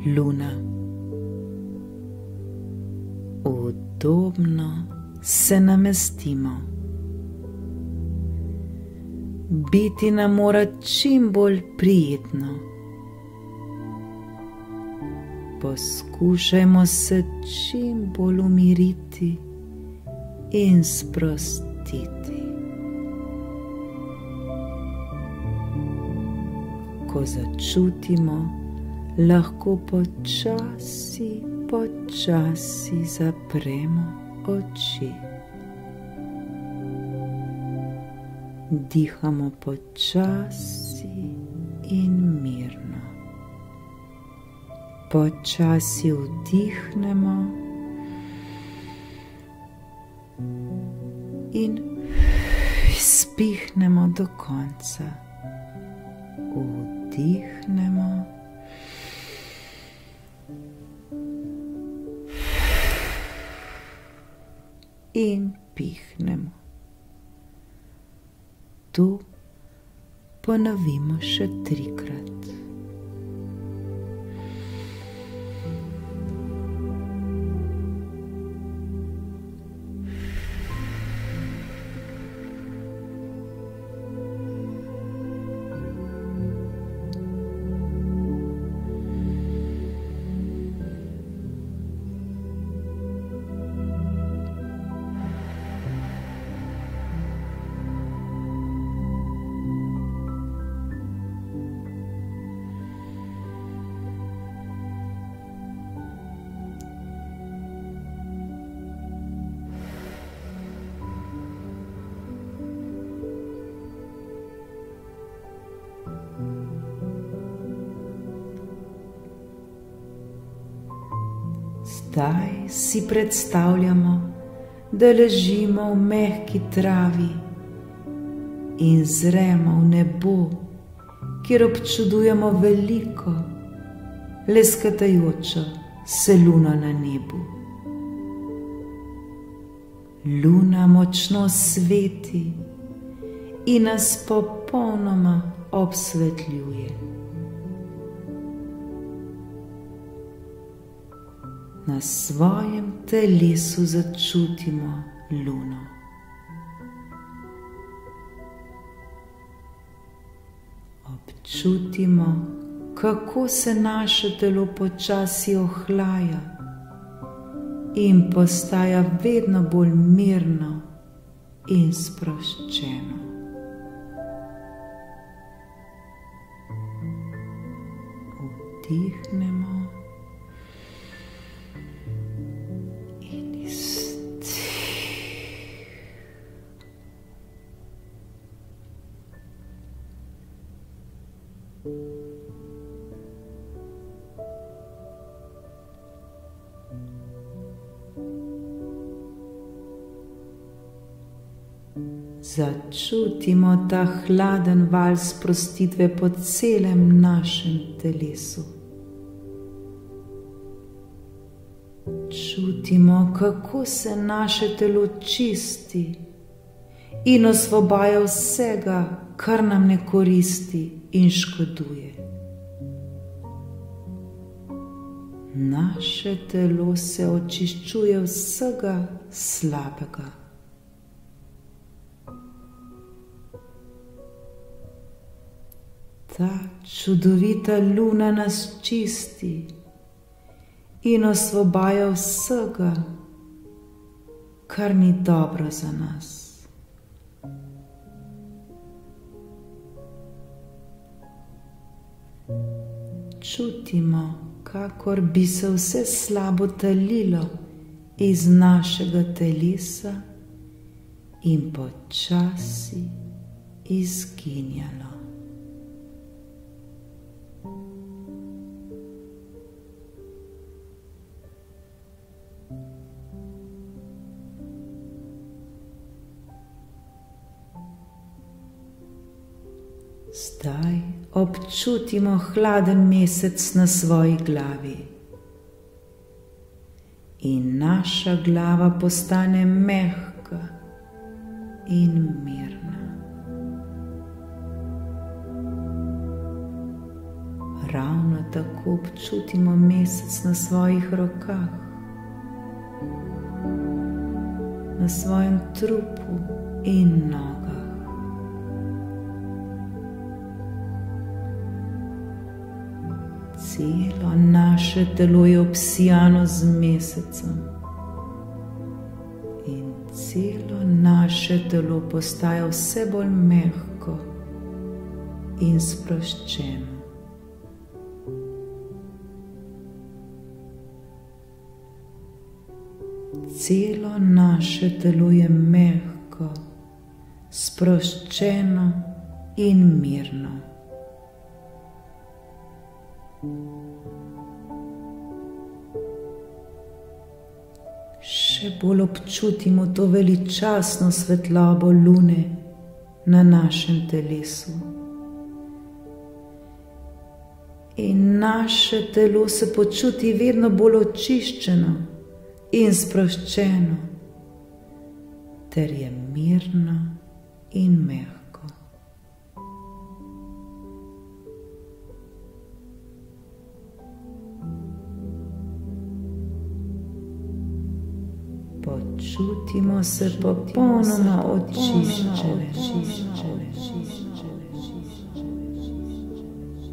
Luna. Udobno se namestimo. Biti nam mora čim bolj prijetno. Poskušajmo se čim bolj umiriti in sprostiti. Ko začutimo, lahko počasi zapremo oči. Dihamo počasi in mirno. Počasi vdihnemo in izpihnemo do konca. Vdihnemo in pihnemo. To ponovimo še 3-krat. Zdaj si predstavljamo, da ležimo v mehki travi in zremo v nebo, kjer občudujemo veliko, leskatajočo se luno na nebu. Luna močno sveti in nas popolnoma obsvetljuje. Na svojem telesu začutimo luno. Občutimo, kako se naše telo počasi ohlaja in postaja vedno bolj mirno in sproščeno. Vdihnemo. Začutimo ta hladen val sprostitve po celem našem telesu. Čutimo, kako se naše telo čisti in osvobaja vsega, kar nam ne koristi in škoduje. Naše telo se očiščuje vsega slabega. Ta čudovita luna nas čisti in osvobaja vsega, kar ni dobro za nas. Čutimo, kakor bi se vse slabo talilo iz našega telesa in počasi izginjalo. Zdaj občutimo hladen mesec na svoji glavi in naša glava postane mehka in mirna. Ravno tako občutimo mesec na svojih rokah, na svojem trupu in nogah. Celo naše telo je obsijano z mesecem in celo naše telo postaja vse bolj mehko in sproščeno. Celo naše telo je mehko, sproščeno in mirno. Še bolj občutimo to veličastno svetlobo lune na našem telesu. In naše telo se počuti vedno bolj očiščeno in sproščeno, ter je mirno in mehko. Počutimo se popolnoma očiščene.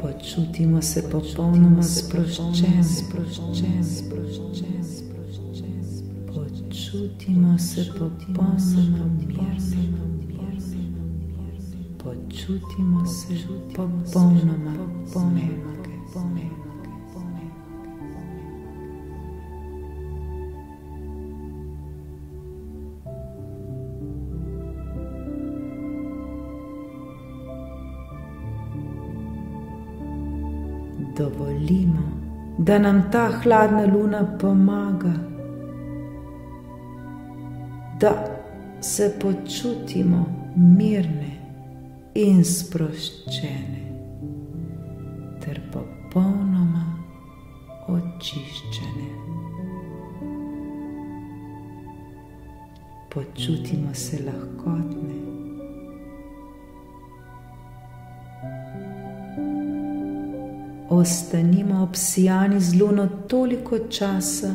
Počutimo se popolnoma sproščene. Počutimo se popolnoma mirne. Počutimo se popolnoma mehke. Dovolimo, da nam ta hladna luna pomaga, da se počutimo mirne in sproščene ter popolnoma očiščene. Počutimo se lahkotne. Ostanimo obsijani z luno toliko časa,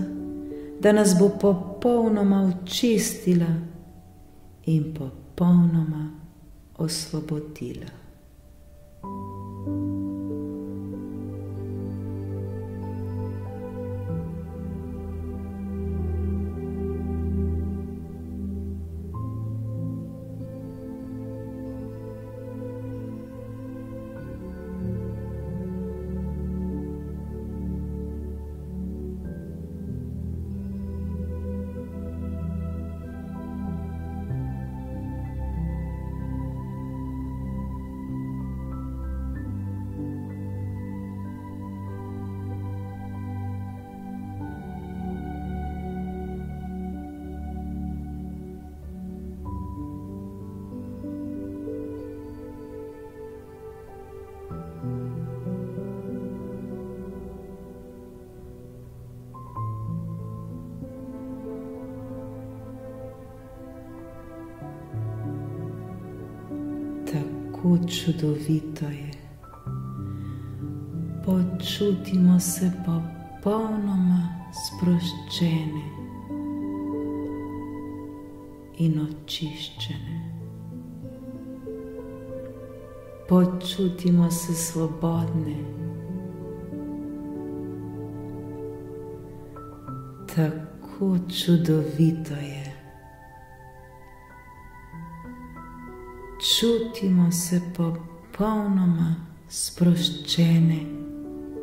da nas bo popolnoma očistila in popolnoma osvobodila. Tako čudovito je. Počutimo se popolnoma sproščene in očiščene. Počutimo se svobodne. Tako čudovito je. Čutimo se popolnoma sproščene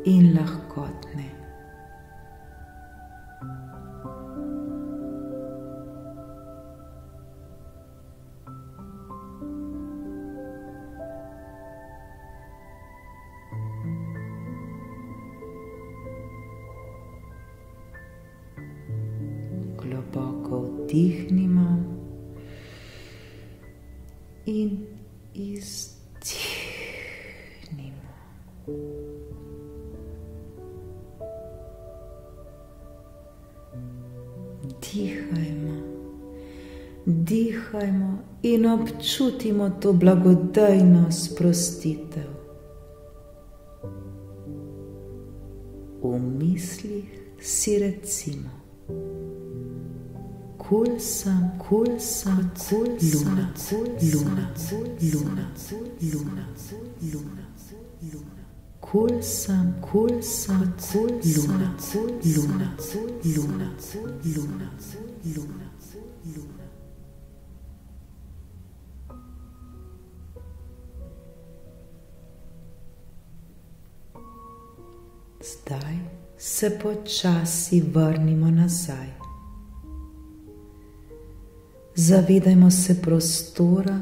in lahkotne. Globoko vdihnimo in izdihnimo. Dihajmo in občutimo to blagodejno sprostitev. v mislih si recimo: kul sem, luna, luna, luna, luna, luna, kul sem, luna, luna, luna, luna, luna, luna. Zdaj se počasi vrnimo nazaj. Zavedajmo se prostora,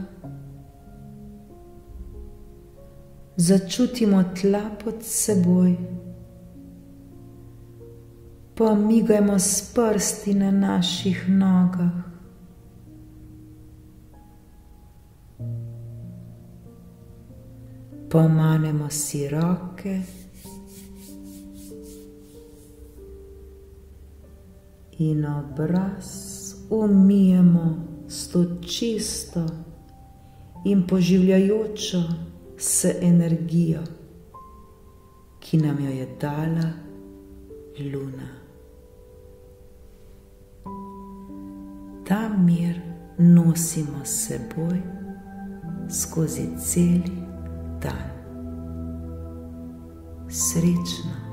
začutimo tla pod seboj, pomigajmo s prsti na naših nogah. Pomanemo si roke in obraz umijemo s to čisto in poživljajočo se energijo, ki nam jo je dala luna. Ta mir nosimo s seboj skozi celi dan. Srečno.